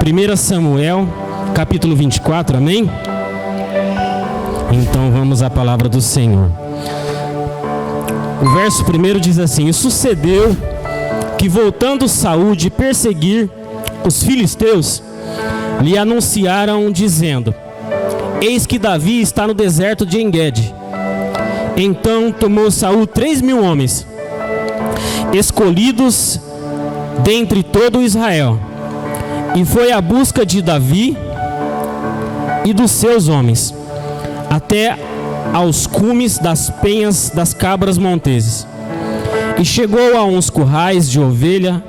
1 Samuel, capítulo 24, amém? Então vamos à palavra do Senhor. O verso 1 diz assim: E sucedeu que, voltando Saul de perseguir os filisteus, lhe anunciaram dizendo: Eis que Davi está no deserto de En-Gedi. Então tomou Saul 3.000 homens, escolhidos dentre todo Israel, e foi à busca de Davi e dos seus homens, até aos cumes das penhas das cabras monteses. E chegou a uns currais de ovelha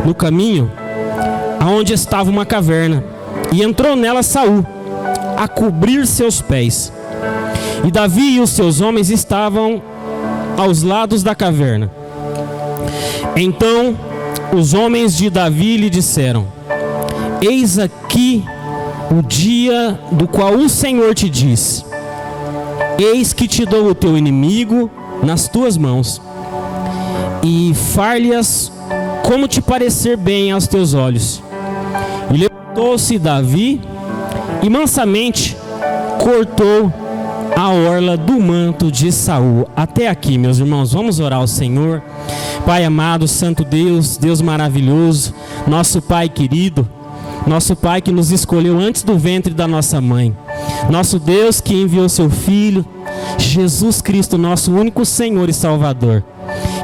no caminho, aonde estava uma caverna, e entrou nela Saul, a cobrir seus pés. E Davi e os seus homens estavam aos lados da caverna. Então os homens de Davi lhe disseram: Eis aqui o dia do qual o Senhor te diz: Eis que te dou o teu inimigo nas tuas mãos, e far-lhe-as como te parecer bem aos teus olhos. E levantou-se Davi e mansamente cortou a orla do manto de Saul. Até aqui, meus irmãos, vamos orar ao Senhor. Pai amado, santo Deus, Deus maravilhoso, nosso Pai querido, nosso Pai que nos escolheu antes do ventre da nossa mãe, nosso Deus que enviou seu Filho, Jesus Cristo, nosso único Senhor e Salvador,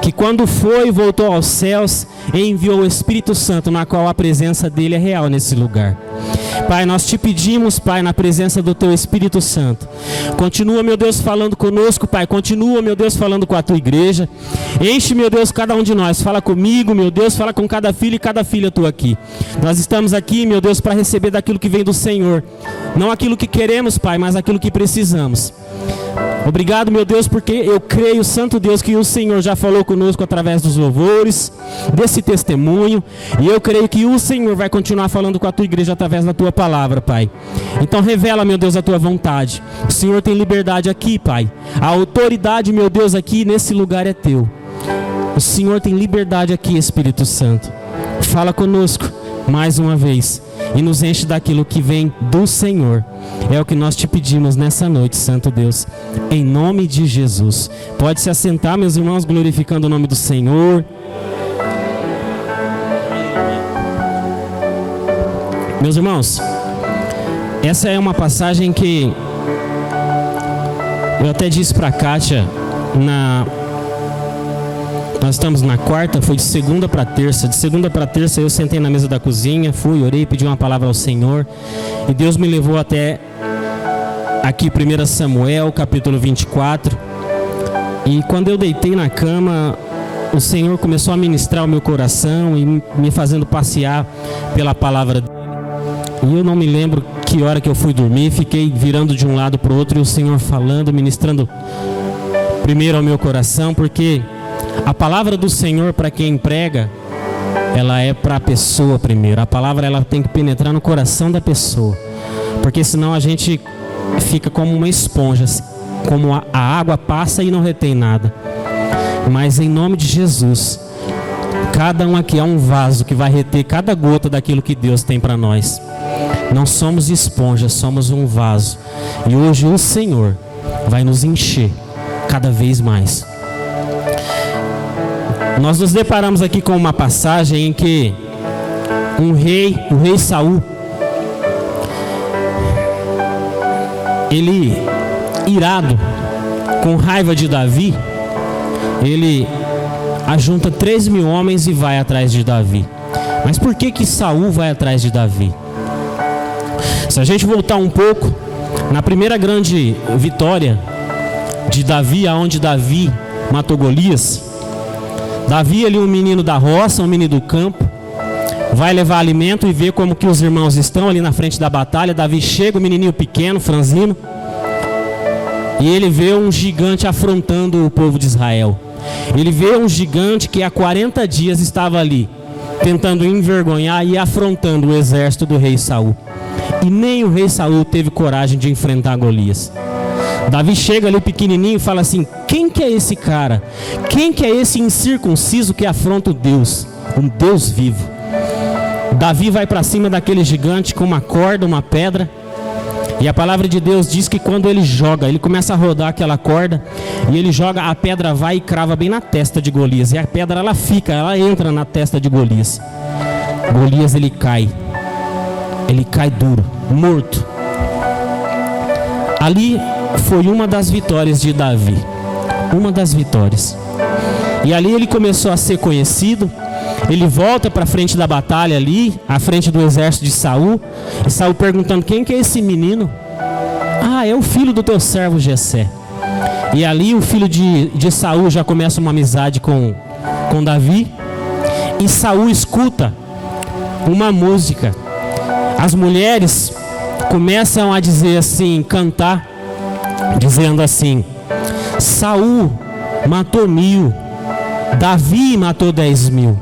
que quando foi e voltou aos céus, enviou o Espírito Santo, na qual a presença dele é real nesse lugar. Pai, nós te pedimos, Pai, na presença do teu Espírito Santo, continua, meu Deus, falando conosco, Pai, continua, meu Deus, falando com a tua igreja, enche, meu Deus, cada um de nós, fala comigo, meu Deus, fala com cada filho e cada filha tua aqui. Nós estamos aqui, meu Deus, para receber daquilo que vem do Senhor, não aquilo que queremos, Pai, mas aquilo que precisamos. Obrigado, meu Deus, porque eu creio, santo Deus, que o Senhor já falou conosco através dos louvores, desse testemunho, e eu creio que o Senhor vai continuar falando com a tua igreja através da tua palavra, Pai. Então revela, meu Deus, a tua vontade. O Senhor tem liberdade aqui, Pai. A autoridade, meu Deus, aqui nesse lugar é teu. O Senhor tem liberdade aqui, Espírito Santo. Fala conosco mais uma vez e nos enche daquilo que vem do Senhor. É o que nós te pedimos nessa noite, santo Deus, em nome de Jesus. Pode se assentar, meus irmãos, glorificando o nome do Senhor. Meus irmãos, essa é uma passagem que eu até disse para a Kátia, nós estamos na quarta, foi de segunda para terça. De segunda para terça eu sentei na mesa da cozinha, fui, orei, pedi uma palavra ao Senhor, e Deus me levou até aqui 1 Samuel, capítulo 24. E quando eu deitei na cama, o Senhor começou a ministrar o meu coração e me fazendo passear pela palavra dele. E eu não me lembro que hora que eu fui dormir, fiquei virando de um lado para o outro e o Senhor falando, ministrando primeiro ao meu coração, porque a palavra do Senhor, para quem prega, ela é para a pessoa primeiro. A palavra, ela tem que penetrar no coração da pessoa, porque senão a gente fica como uma esponja, como a água passa e não retém nada. Mas em nome de Jesus, cada um aqui é um vaso que vai reter cada gota daquilo que Deus tem para nós. Não somos esponjas, somos um vaso. E hoje o Senhor vai nos encher cada vez mais. Nós nos deparamos aqui com uma passagem em que o rei Saul, ele, irado, com raiva de Davi, ele ajunta 3.000 homens e vai atrás de Davi. Mas por que Saul vai atrás de Davi? Se a gente voltar um pouco, na primeira grande vitória de Davi, aonde Davi matou Golias, Davi, ali um menino da roça, um menino do campo, vai levar alimento e vê como que os irmãos estão ali na frente da batalha. Davi chega, o menininho pequeno, franzino, e ele vê um gigante afrontando o povo de Israel. Ele vê um gigante que há 40 dias estava ali, tentando envergonhar e afrontando o exército do rei Saul. E nem o rei Saul teve coragem de enfrentar Golias. Davi chega ali pequenininho e fala assim: quem que é esse cara? Quem que é esse incircunciso que afronta o Deus, um Deus vivo? Davi vai para cima daquele gigante com uma corda, uma pedra. E a palavra de Deus diz que quando ele joga, ele começa a rodar aquela corda, e ele joga, a pedra vai e crava bem na testa de Golias. E a pedra ela entra na testa de Golias. Golias ele cai duro, morto. Ali foi uma das vitórias de Davi, uma das vitórias. E ali ele começou a ser conhecido. Ele volta para frente da batalha ali, à frente do exército de Saul. E Saul perguntando: quem que é esse menino? Ah, é o filho do teu servo Jessé. E ali o filho de Saul já começa uma amizade com Davi. E Saul escuta uma música. As mulheres começam a dizer assim, cantar, dizendo assim: Saul matou 1000, Davi matou 10.000.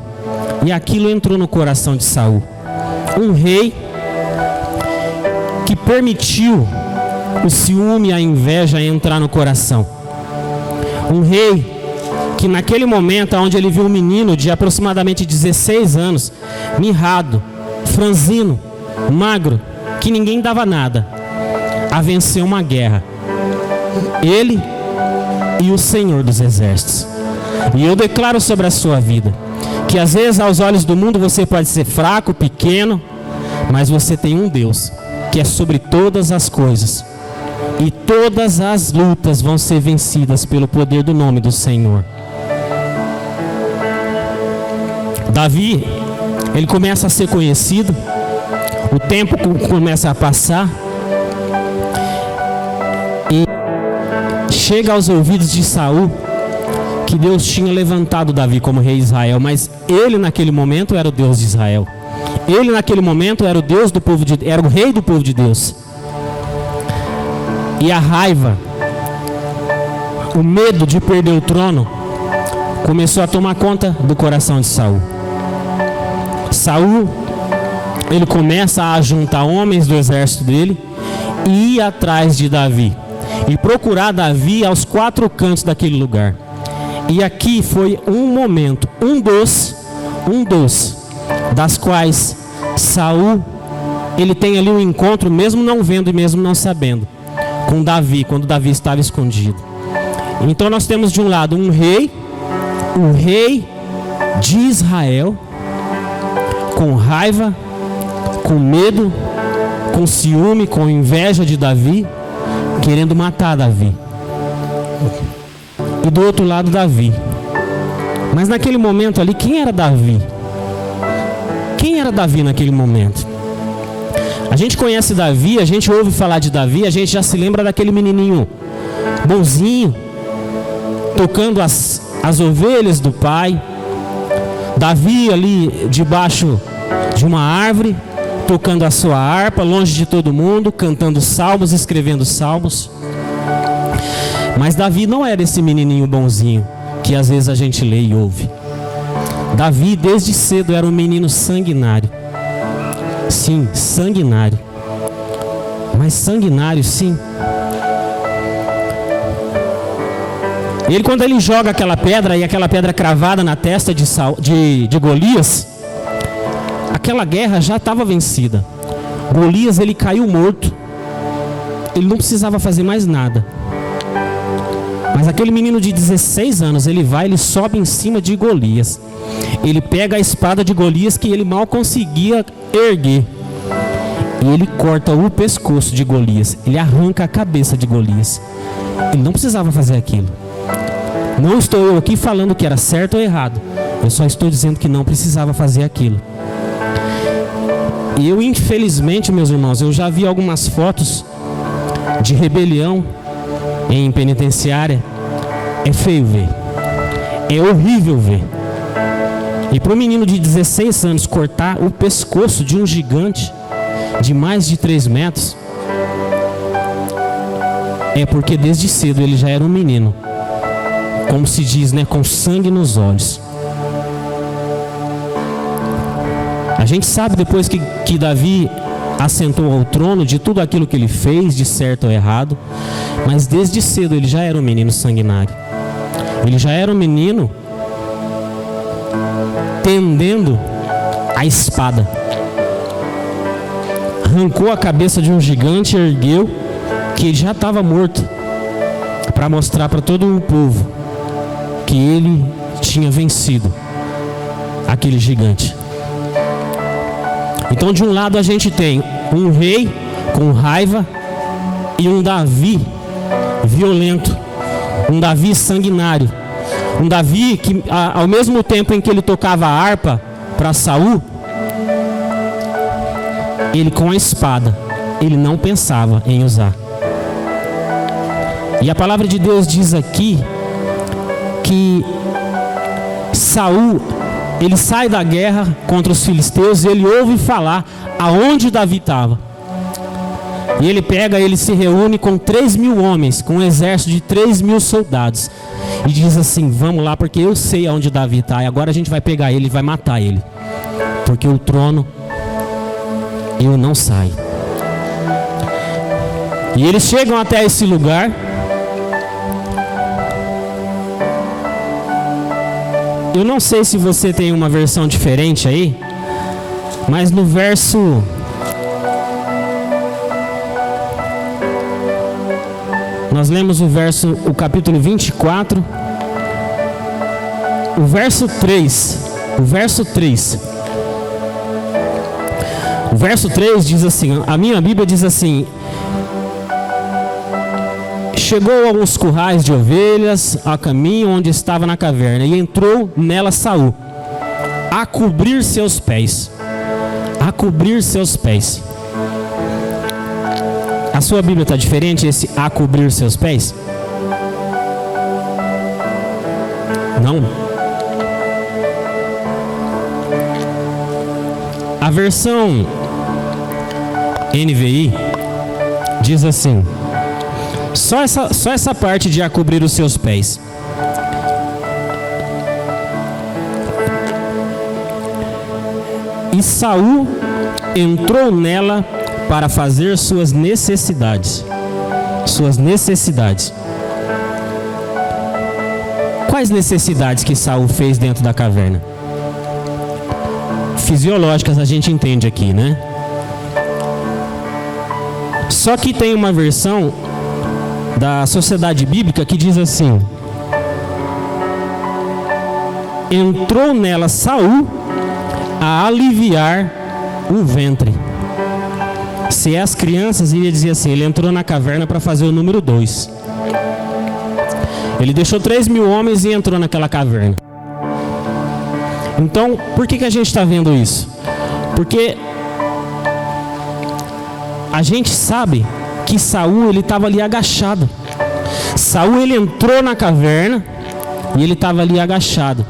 E aquilo entrou no coração de Saul. Um rei que permitiu o ciúme e a inveja entrar no coração. Um rei que naquele momento onde ele viu um menino de aproximadamente 16 anos, mirrado, franzino, magro, que ninguém dava nada, a vencer uma guerra. Ele e o Senhor dos Exércitos. E eu declaro sobre a sua vida que às vezes aos olhos do mundo você pode ser fraco, pequeno, mas você tem um Deus que é sobre todas as coisas. E todas as lutas vão ser vencidas pelo poder do nome do Senhor. Davi, ele começa a ser conhecido. O tempo começa a passar. E chega aos ouvidos de Saul que Deus tinha levantado Davi como rei de Israel, mas ele naquele momento era o Deus de Israel. Ele naquele momento era o Deus do povo era o rei do povo de Deus. E a raiva, o medo de perder o trono, começou a tomar conta do coração de Saul. Saul, ele começa a juntar homens do exército dele e ir atrás de Davi e procurar Davi aos 4 cantos daquele lugar. E aqui foi um momento, um dos das quais Saul, ele tem ali um encontro, mesmo não vendo e mesmo não sabendo, com Davi, quando Davi estava escondido. Então nós temos de um lado um rei, o rei de Israel, com raiva, com medo, com ciúme, com inveja de Davi, querendo matar Davi. E do outro lado Davi. Mas naquele momento ali, quem era Davi? Quem era Davi naquele momento? A gente conhece Davi, a gente ouve falar de Davi, a gente já se lembra daquele menininho bonzinho, tocando as ovelhas do pai. Davi ali debaixo de uma árvore, tocando a sua harpa, longe de todo mundo, cantando salmos, escrevendo salmos. Mas Davi não era esse menininho bonzinho que às vezes a gente lê e ouve. Davi desde cedo era um menino sanguinário. Sim, sanguinário. Mas sanguinário, sim. Ele, quando ele joga aquela pedra, e aquela pedra cravada na testa de Golias, aquela guerra já estava vencida. Golias, ele caiu morto. Ele não precisava fazer mais nada. Mas aquele menino de 16 anos, ele sobe em cima de Golias. Ele pega a espada de Golias que ele mal conseguia erguer. E ele corta o pescoço de Golias. Ele arranca a cabeça de Golias. Ele não precisava fazer aquilo. Não estou eu aqui falando que era certo ou errado. Eu só estou dizendo que não precisava fazer aquilo. E eu, infelizmente, meus irmãos, eu já vi algumas fotos de rebelião em penitenciária. É feio ver. É horrível ver. E para um menino de 16 anos cortar o pescoço de um gigante de mais de 3 metros, é porque desde cedo ele já era um menino, como se diz, né, com sangue nos olhos. A gente sabe depois que Davi assentou ao trono de tudo aquilo que ele fez, de certo ou errado, mas desde cedo ele já era um menino sanguinário. Ele já era um menino tendendo a espada. arrancou a cabeça de um gigante e ergueu, que ele já estava morto, para mostrar para todo o povo que ele tinha vencido aquele gigante. Então, de um lado a gente tem um rei com raiva e um Davi violento, um Davi sanguinário, um Davi que, ao mesmo tempo em que ele tocava a harpa para Saul, ele com a espada, ele não pensava em usar. E a palavra de Deus diz aqui que Saul, ele sai da guerra contra os filisteus e ele ouve falar aonde Davi estava. E ele se reúne com 3.000 homens, com um exército de 3.000 soldados. E diz assim: vamos lá, porque eu sei aonde Davi está. E agora a gente vai pegar ele e vai matar ele. Porque o trono, eu não saio. E eles chegam até esse lugar. Eu não sei se você tem uma versão diferente aí, mas no verso... Nós lemos o capítulo 24, o verso 3. O verso 3. O verso 3 diz assim, a minha Bíblia diz assim: chegou a uns currais de ovelhas a caminho onde estava na caverna, e entrou nela Saul, a cobrir seus pés. A cobrir seus pés. A sua Bíblia está diferente, esse a cobrir seus pés? Não. A versão NVI diz assim: só essa parte de a cobrir os seus pés. E Saul entrou nela para fazer suas necessidades. Suas necessidades. Quais necessidades que Saul fez dentro da caverna? Fisiológicas a gente entende aqui, né? Só que tem uma versão da Sociedade Bíblica que diz assim: entrou nela Saul a aliviar o ventre. Se é as crianças, iria dizer assim: ele entrou na caverna para fazer o número 2. Ele deixou 3.000 homens e entrou naquela caverna. Então, por que a gente está vendo isso? Porque a gente sabe que Saul, ele estava ali agachado. Saul, ele entrou na caverna e ele estava ali agachado.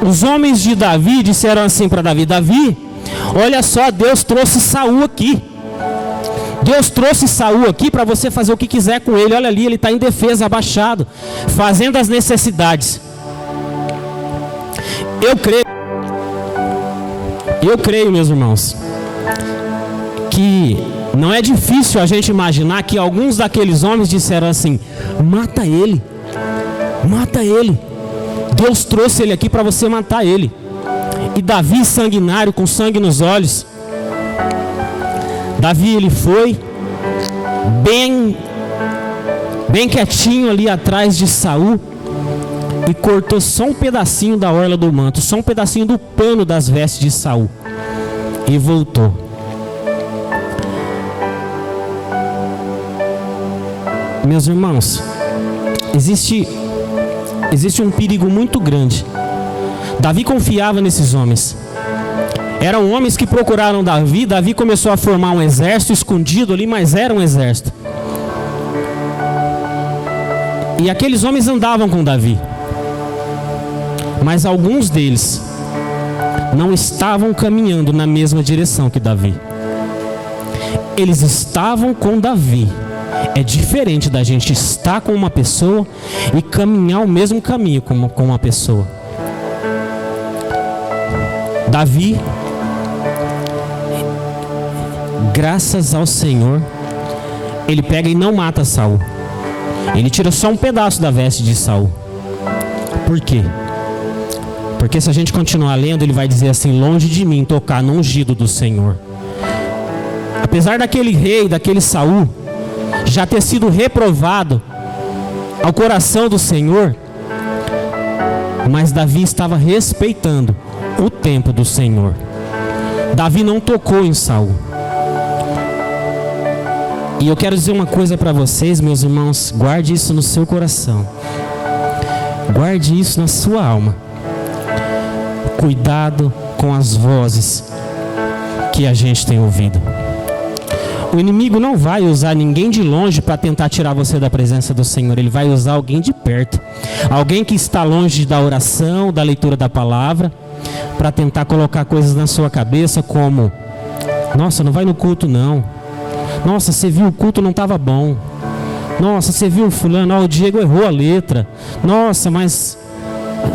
Os homens de Davi disseram assim para Davi: Davi, olha só, Deus trouxe Saul aqui. Deus trouxe Saul aqui para você fazer o que quiser com ele. Olha ali, ele está indefeso, abaixado, fazendo as necessidades. Eu creio, meus irmãos, que não é difícil a gente imaginar que alguns daqueles homens disseram assim: mata ele, mata ele. Deus trouxe ele aqui para você matar ele. E Davi, sanguinário, com sangue nos olhos, Davi, ele foi bem quietinho ali atrás de Saul e cortou só um pedacinho da orla do manto, só um pedacinho do pano das vestes de Saul, e voltou. Meus irmãos, existe um perigo muito grande. Davi confiava nesses homens. Eram homens que procuraram Davi. Davi começou a formar um exército escondido ali, mas era um exército. E aqueles homens andavam com Davi. Mas alguns deles não estavam caminhando na mesma direção que Davi. Eles estavam com Davi. É diferente da gente estar com uma pessoa e caminhar o mesmo caminho com uma pessoa. Davi, graças ao Senhor, ele pega e não mata Saul. Ele tira só um pedaço da veste de Saul. Por quê? Porque se a gente continuar lendo, ele vai dizer assim: longe de mim tocar no ungido do Senhor. Apesar daquele rei, daquele Saul, já ter sido reprovado ao coração do Senhor, mas Davi estava respeitando o tempo do Senhor. Davi não tocou em Saul. E eu quero dizer uma coisa para vocês, meus irmãos, guarde isso no seu coração. Guarde isso na sua alma. Cuidado com as vozes que a gente tem ouvido. O inimigo não vai usar ninguém de longe para tentar tirar você da presença do Senhor. Ele vai usar alguém de perto. Alguém que está longe da oração, da leitura da palavra, para tentar colocar coisas na sua cabeça como: nossa, não vai no culto não. Nossa, você viu o culto, não estava bom. Nossa, você viu o fulano, o Diego errou a letra. Nossa, mas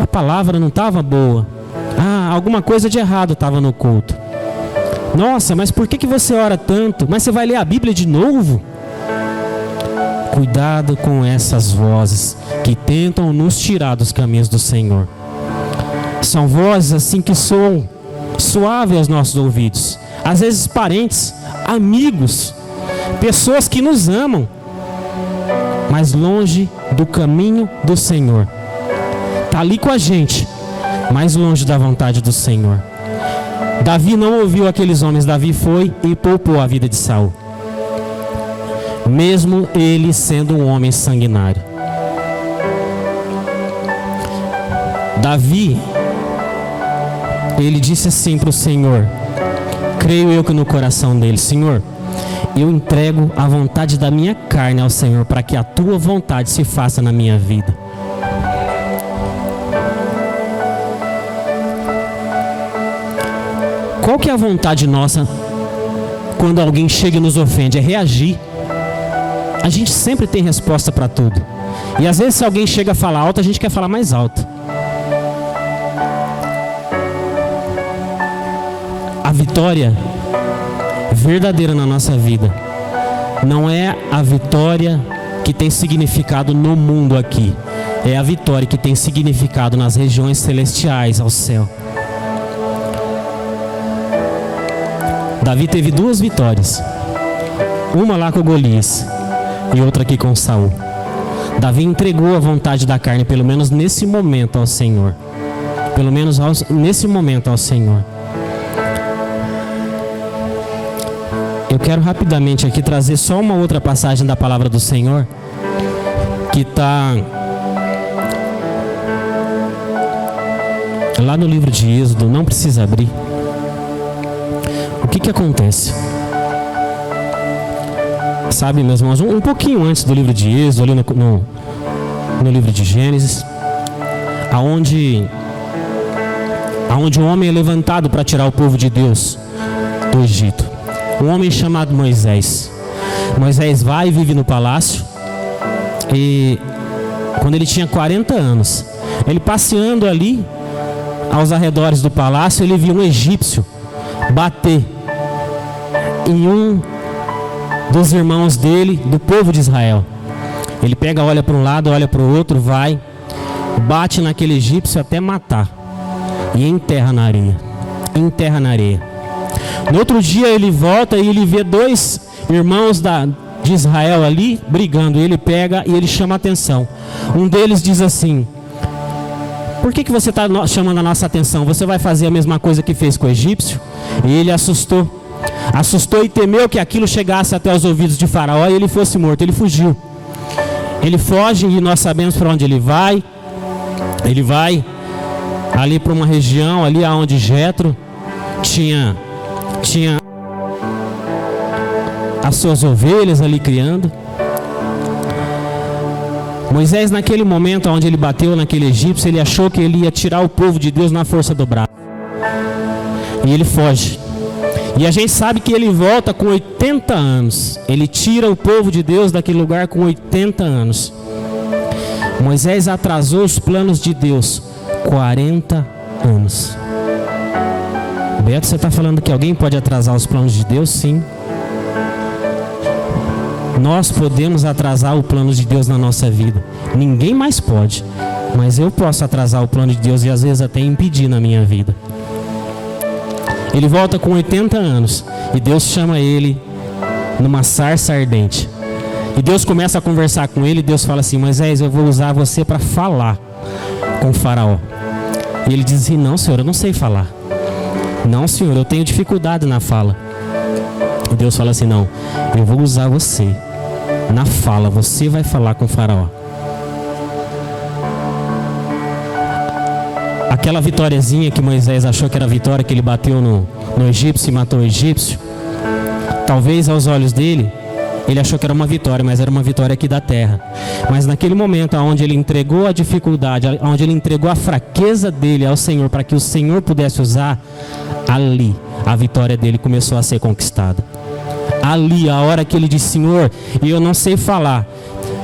a palavra não estava boa. Alguma coisa de errado estava no culto. Nossa, mas por que você ora tanto? Mas você vai ler a Bíblia de novo? Cuidado com essas vozes que tentam nos tirar dos caminhos do Senhor. São vozes assim que soam suaves aos nossos ouvidos. Às vezes parentes, amigos, pessoas que nos amam, mas longe do caminho do Senhor. Está ali com a gente, mas longe da vontade do Senhor. Davi não ouviu aqueles homens. Davi foi e poupou a vida de Saul, mesmo ele sendo um homem sanguinário. Davi, ele disse assim para o Senhor, creio eu que no coração dele: Senhor, eu entrego a vontade da minha carne ao Senhor, para que a tua vontade se faça na minha vida. Qual que é a vontade nossa quando alguém chega e nos ofende? É reagir. A gente sempre tem resposta para tudo. E às vezes se alguém chega a falar alto, a gente quer falar mais alto. A vitória verdadeira na nossa vida não é a vitória que tem significado no mundo aqui. É a vitória que tem significado nas regiões celestiais, ao céu. Davi teve duas vitórias. Uma lá com Golias e outra aqui com Saul. Davi entregou a vontade da carne, pelo menos nesse momento, ao Senhor. Pelo menos nesse momento ao Senhor. Eu quero rapidamente aqui trazer só uma outra passagem da palavra do Senhor, que está lá no livro de Êxodo. Não precisa abrir. O que acontece? Sabe, meus irmãos, um pouquinho antes do livro de Êxodo, ali no livro de Gênesis, aonde um homem é levantado para tirar o povo de Deus do Egito. Um homem chamado Moisés. Moisés vai e vive no palácio. E quando ele tinha 40 anos, ele passeando ali aos arredores do palácio, ele viu um egípcio bater em um dos irmãos dele, do povo de Israel. Ele pega, olha para um lado, olha para o outro, vai, bate naquele egípcio até matar e enterra na areia. Enterra na areia. No outro dia ele volta e ele vê dois irmãos de Israel ali brigando. E ele pega e ele chama a atenção. Um deles diz assim: por que você está chamando a nossa atenção? Você vai fazer a mesma coisa que fez com o egípcio? E ele assustou e temeu que aquilo chegasse até os ouvidos de Faraó e ele fosse morto. Ele fugiu. Ele foge e nós sabemos para onde ele vai. Ele vai ali para uma região ali onde Jetro tinha as suas ovelhas ali criando. Moisés, naquele momento onde ele bateu naquele egípcio, ele achou que ele ia tirar o povo de Deus na força do braço. E ele foge. E a gente sabe que ele volta com 80 anos. Ele tira o povo de Deus daquele lugar com 80 anos. Moisés atrasou os planos de Deus 40 anos. Beto, você está falando que alguém pode atrasar os planos de Deus? Sim. Nós podemos atrasar o plano de Deus na nossa vida. Ninguém mais pode. Mas eu posso atrasar o plano de Deus e às vezes até impedir na minha vida. Ele volta com 80 anos e Deus chama ele numa sarça ardente. E Deus começa a conversar com ele, e Deus fala assim: Moisés, eu vou usar você para falar com o faraó. E ele diz assim: não, Senhor, eu não sei falar. Não, Senhor, eu tenho dificuldade na fala. E Deus fala assim: não, eu vou usar você na fala, você vai falar com o faraó. Aquela vitóriazinha que Moisés achou que era a vitória, que ele bateu no egípcio e matou o egípcio, talvez aos olhos dele, ele achou que era uma vitória, mas era uma vitória aqui da terra. Mas naquele momento onde ele entregou a dificuldade, onde ele entregou a fraqueza dele ao Senhor, para que o Senhor pudesse usar, ali a vitória dele começou a ser conquistada. Ali, a hora que ele disse: Senhor, eu não sei falar.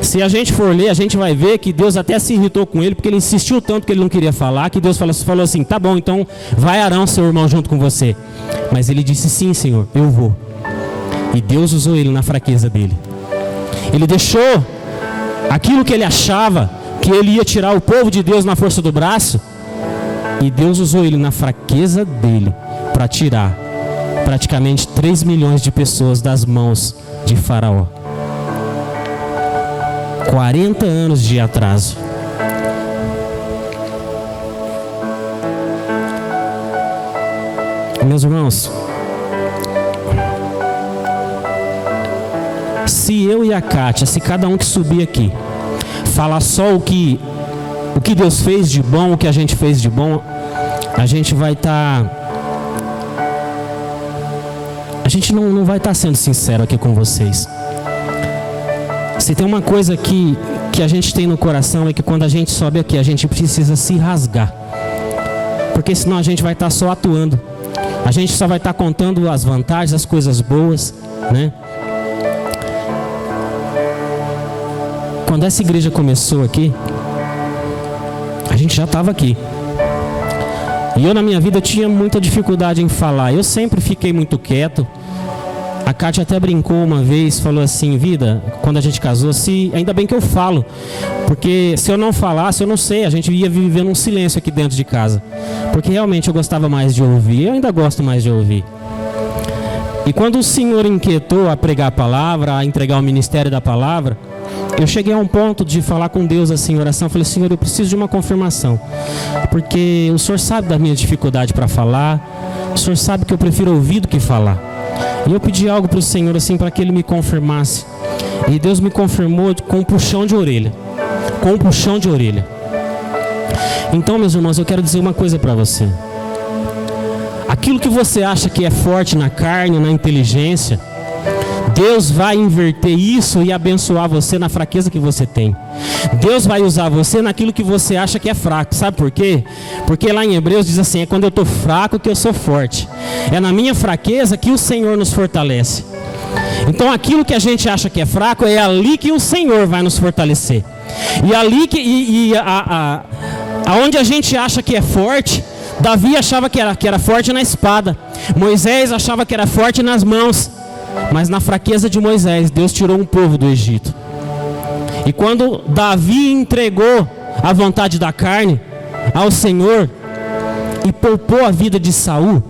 Se a gente for ler, a gente vai ver que Deus até se irritou com ele, porque ele insistiu tanto que ele não queria falar, que Deus falou assim: tá bom, então vai Arão, seu irmão, junto com você. Mas ele disse: sim, Senhor, eu vou. E Deus usou ele na fraqueza dele. Ele deixou aquilo que ele achava que ele ia tirar o povo de Deus na força do braço, e Deus usou ele na fraqueza dele para tirar praticamente 3 milhões de pessoas das mãos de Faraó. 40 anos de atraso. Meus irmãos, se eu e a Kátia, se cada um que subir aqui falar só o que Deus fez de bom, o que a gente fez de bom, a gente vai estar... A gente não vai estar sendo sincero aqui com vocês. Se tem uma coisa que a gente tem no coração, é que quando a gente sobe aqui, a gente precisa se rasgar. Porque senão a gente vai estar só atuando. A gente só vai estar contando as vantagens, as coisas boas, né? Quando essa igreja começou aqui, a gente já estava aqui. E eu na minha vida tinha muita dificuldade em falar. Eu sempre fiquei muito quieto. A Kátia até brincou uma vez, falou assim: vida, quando a gente casou, ainda bem que eu falo. Porque se eu não falasse, eu não sei, a gente ia vivendo um silêncio aqui dentro de casa. Porque realmente eu gostava mais de ouvir, eu ainda gosto mais de ouvir. E quando o Senhor inquietou a pregar a palavra, a entregar o ministério da palavra, eu cheguei a um ponto de falar com Deus assim em oração. Falei: Senhor, eu preciso de uma confirmação, porque o Senhor sabe da minha dificuldade para falar, o Senhor sabe que eu prefiro ouvir do que falar. E eu pedi algo para o Senhor assim, para que Ele me confirmasse. E Deus me confirmou com um puxão de orelha. Com um puxão de orelha. Então, meus irmãos, eu quero dizer uma coisa para você. Aquilo que você acha que é forte na carne, na inteligência, Deus vai inverter isso e abençoar você na fraqueza que você tem. Deus vai usar você naquilo que você acha que é fraco. Sabe por quê? Porque lá em Hebreus diz assim: é quando eu estou fraco que eu sou forte. É na minha fraqueza que o Senhor nos fortalece. Então aquilo que a gente acha que é fraco, é ali que o Senhor vai nos fortalecer. E ali aonde a gente acha que é forte, Davi achava que era forte na espada. Moisés achava que era forte nas mãos. Mas na fraqueza de Moisés, Deus tirou um povo do Egito. E quando Davi entregou a vontade da carne ao Senhor e poupou a vida de Saul,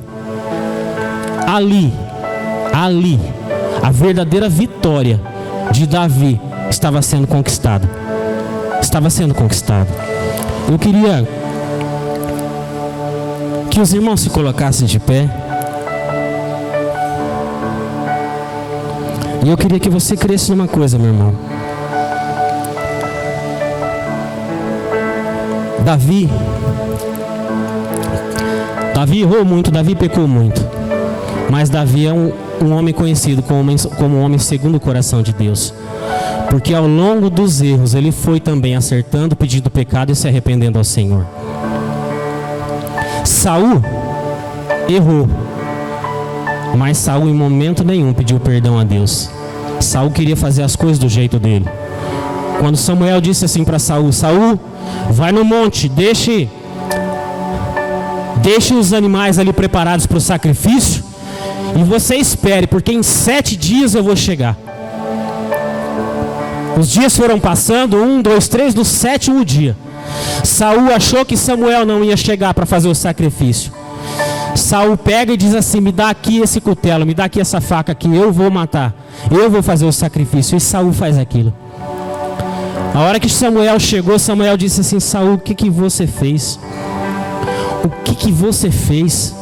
ali, a verdadeira vitória de Davi estava sendo conquistada. Estava sendo conquistada. Eu queria que os irmãos se colocassem de pé. E eu queria que você cresça numa coisa, meu irmão. Davi errou muito, Davi pecou muito. Mas Davi é um homem conhecido como um homem segundo o coração de Deus. Porque ao longo dos erros, ele foi também acertando, pedindo pecado e se arrependendo ao Senhor. Saul errou. Mas Saul em momento nenhum pediu perdão a Deus. Saul queria fazer as coisas do jeito dele. Quando Samuel disse assim para Saul: Saul, vai no monte, deixe os animais ali preparados para o sacrifício, e você espere, porque em 7 dias eu vou chegar. Os dias foram passando, 1, 2, 3, no 7º dia, Saul achou que Samuel não ia chegar para fazer o sacrifício. Saul pega e diz assim: me dá aqui esse cutelo, me dá aqui essa faca que eu vou matar, eu vou fazer o sacrifício. E Saul faz aquilo. A hora que Samuel chegou, Samuel disse assim: Saul, o que você fez? O que você fez?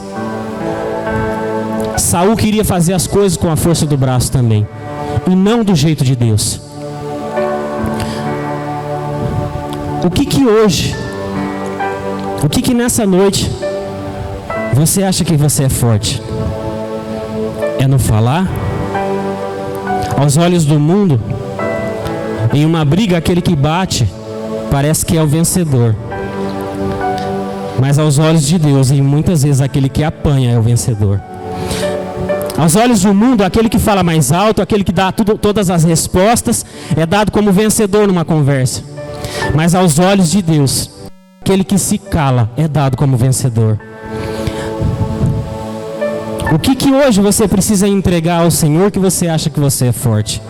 Saul queria fazer as coisas com a força do braço também, e não do jeito de Deus. O que hoje, o que nessa noite você acha que você é forte? É no falar? Aos olhos do mundo, em uma briga, aquele que bate parece que é o vencedor. Mas aos olhos de Deus, e muitas vezes aquele que apanha é o vencedor. Aos olhos do mundo, aquele que fala mais alto, aquele que dá todas as respostas, é dado como vencedor numa conversa. Mas aos olhos de Deus, aquele que se cala é dado como vencedor. O que hoje você precisa entregar ao Senhor que você acha que você é forte?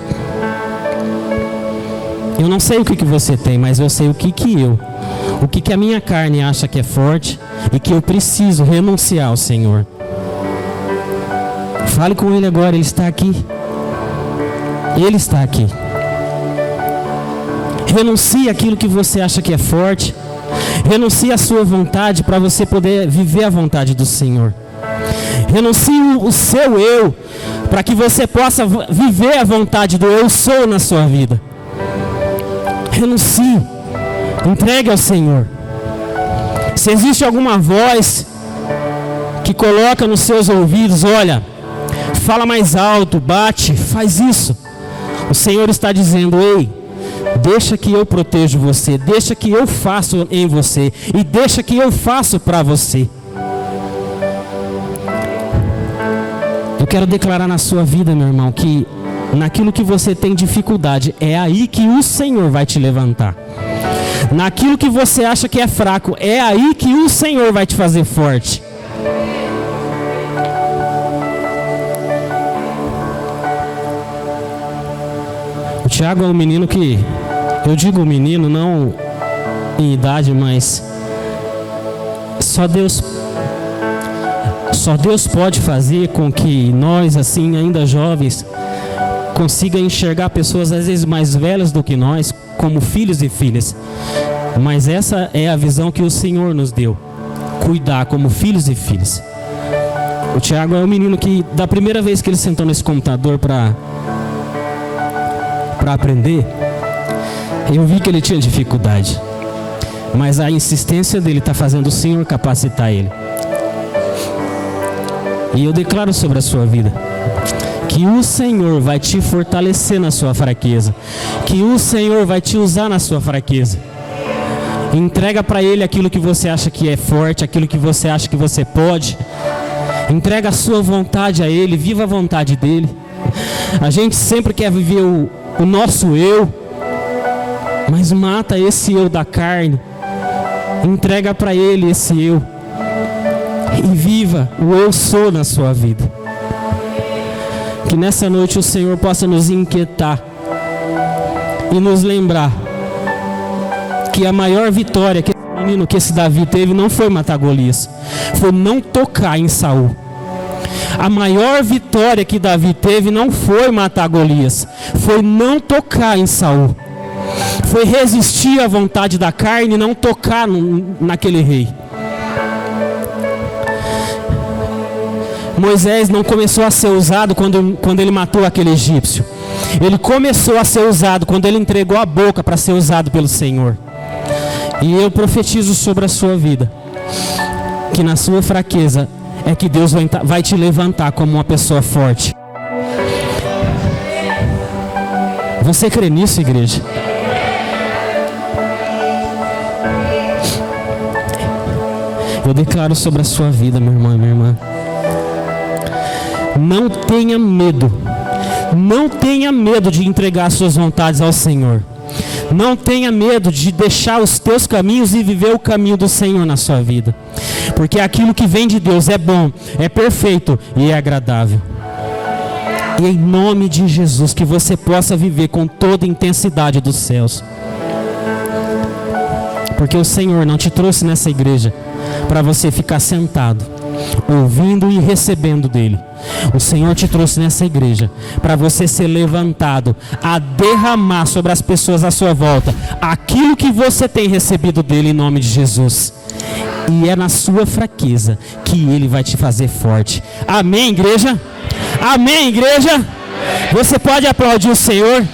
Eu não sei o que você tem, mas eu sei o que a minha carne acha que é forte e que eu preciso renunciar ao Senhor. Fale com Ele agora, Ele está aqui. Ele está aqui. Renuncie aquilo que você acha que é forte. Renuncie a sua vontade para você poder viver a vontade do Senhor. Renuncie o seu eu para que você possa viver a vontade do eu sou na sua vida. Renuncie. Entregue ao Senhor. Se existe alguma voz que coloca nos seus ouvidos: olha, fala mais alto, bate, faz isso. O Senhor está dizendo: ei, deixa que eu protejo você, deixa que eu faço em você e deixa que eu faço para você. Eu quero declarar na sua vida, meu irmão, que naquilo que você tem dificuldade, é aí que o Senhor vai te levantar. Naquilo que você acha que é fraco, é aí que o Senhor vai te fazer forte. O Tiago é um menino que, eu digo menino não em idade, mas só Deus pode fazer com que nós, assim, ainda jovens, consiga enxergar pessoas às vezes mais velhas do que nós como filhos e filhas. Mas essa é a visão que o Senhor nos deu, cuidar como filhos e filhas. O Tiago é um menino que, da primeira vez que ele sentou nesse computador para aprender, eu vi que ele tinha dificuldade, mas a insistência dele está fazendo o Senhor capacitar ele. E eu declaro sobre a sua vida que o Senhor vai te fortalecer na sua fraqueza, que o Senhor vai te usar na sua fraqueza. Entrega para Ele aquilo que você acha que é forte, aquilo que você acha que você pode. Entrega a sua vontade a Ele, viva a vontade dEle. A gente sempre quer viver o nosso eu, mas mata esse eu da carne. Entrega para Ele esse eu e viva o eu sou na sua vida. Que nessa noite o Senhor possa nos inquietar e nos lembrar que a maior vitória que esse menino, que esse Davi teve, não foi matar Golias, foi não tocar em Saul. A maior vitória que Davi teve não foi matar Golias, foi não tocar em Saul. Foi resistir à vontade da carne e não tocar naquele rei. Moisés não começou a ser usado quando ele matou aquele egípcio. Ele começou a ser usado quando ele entregou a boca para ser usado pelo Senhor. E eu profetizo sobre a sua vida que na sua fraqueza é que Deus vai te levantar como uma pessoa forte. Você crê nisso, igreja? Eu declaro sobre a sua vida, meu irmão e minha irmã. Não tenha medo. Não tenha medo de entregar suas vontades ao Senhor. Não tenha medo de deixar os teus caminhos e viver o caminho do Senhor na sua vida. Porque aquilo que vem de Deus é bom, é perfeito e é agradável. E em nome de Jesus, que você possa viver com toda a intensidade dos céus. Porque o Senhor não te trouxe nessa igreja para você ficar sentado. ouvindo e recebendo dele. O Senhor te trouxe nessa igreja para você ser levantado a derramar sobre as pessoas à sua volta aquilo que você tem recebido dele em nome de Jesus. E é na sua fraqueza que ele vai te fazer forte. Amém, igreja? Amém, igreja? Você pode aplaudir o Senhor?